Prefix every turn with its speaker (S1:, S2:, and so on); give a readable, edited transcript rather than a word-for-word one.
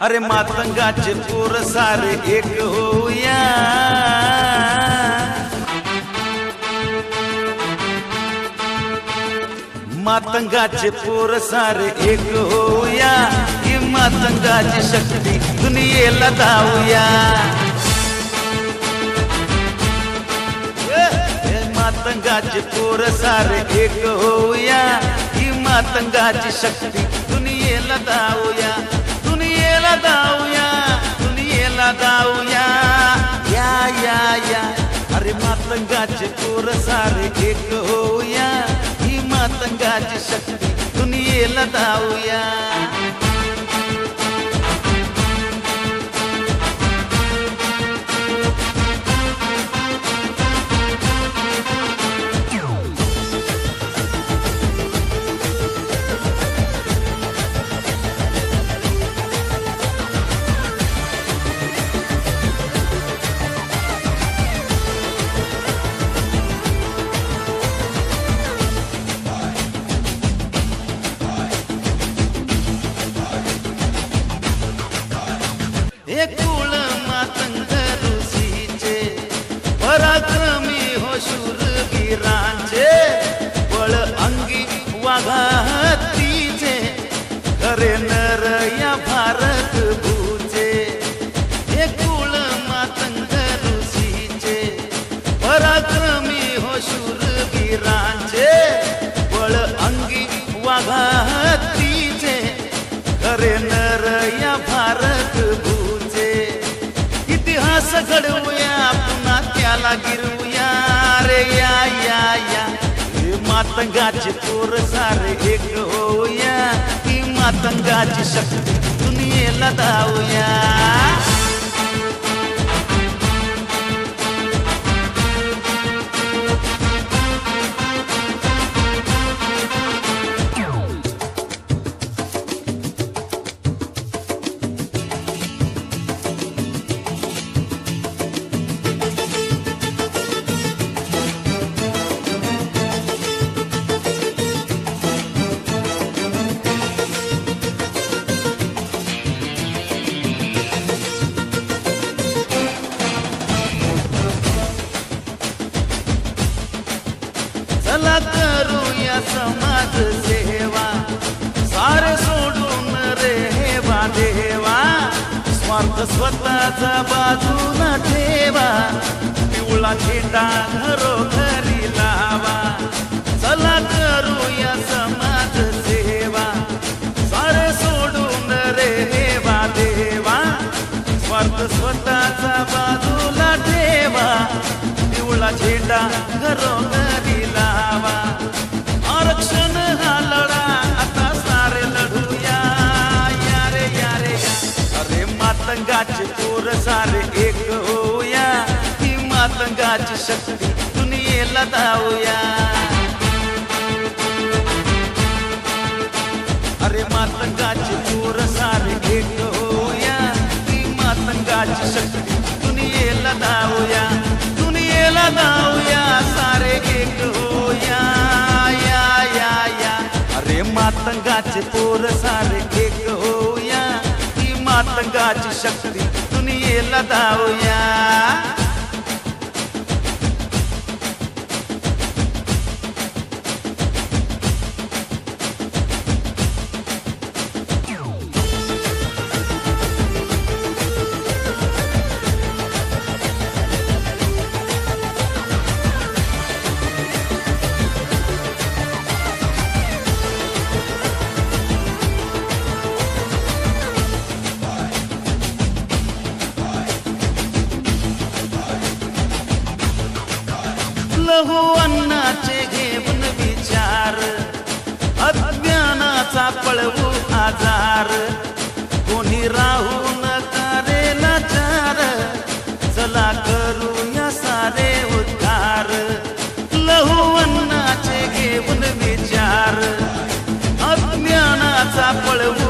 S1: अरे मातंगाचे पोर सारे एक होऊया, मातंगाचे पोर सारे एक होऊया, ही मातंगाची शक्ती दुनियेला दाऊया। मातंगाचे पोर सारे एक होऊया, ही मातंगाची शक्ती दुनियेला दाऊया, दुनियेला दाऊया, दुनियेला दाऊया। या या या अरे मातंगाचे पोर सारे एक होऊया, ही मातंगाची शक्ती दुनियेला दाऊया। कुळ मातंग ऋषीचे पराक्रमी हो शूरवीरांचे, बळ अंगी वाघा हत्तीचे, खरे नर या भारत भूचे। हे कुळ मातंग ऋषीचे पराक्रमी हो शूरवीरांचे, बळ अंगी वाघा हत्तीचे, खरे नर या भारत भूचे। इतिहास घडवूया पुन्हा त्याला गिरवूया रे या या या। हे मातंगाचे पोर सारे एक होऊया, ही मातंगाची शक्ती दुनियेला दाऊया। चला करूया समाज सेवा, सारे सोडून रेवा देवा, स्वार्थ स्वतःचा बाजूला ठेवा, पिवळा झेंडा घरोघरी लावा। चला करूया समाज सेवा, सारे सोडून रेवा देवा, स्वार्थ स्वतःचा बाजूला ठेवा, पिवळा झेंडा घरोघरी लावा। आरक्षण हा लढा आता सारे लढूया या रे या रे या। अरे मातंगाचे पोर सारे एक होऊया, ही मातंगाची शक्ती दुनियेला दाऊया। अरे मातंगाचे पोर सारे एक होऊया, ही मातंगाची शक्ती दुनियेला दाऊया, दुनियेला दाऊया, सारे एक होऊया या या या। अरे मातंगाचे पोर सारे एक होऊया, ही मातंगाची शक्ती दुनियेला दाऊया। लहू अन्नाचे घेऊन विचार, अज्ञानाचा पळवू आजार, कोणी राहू नका रे लाचार, चला करूया सारे उद्धार। लहू अन्नाचे घेऊन विचार, अज्ञानाचा पळवू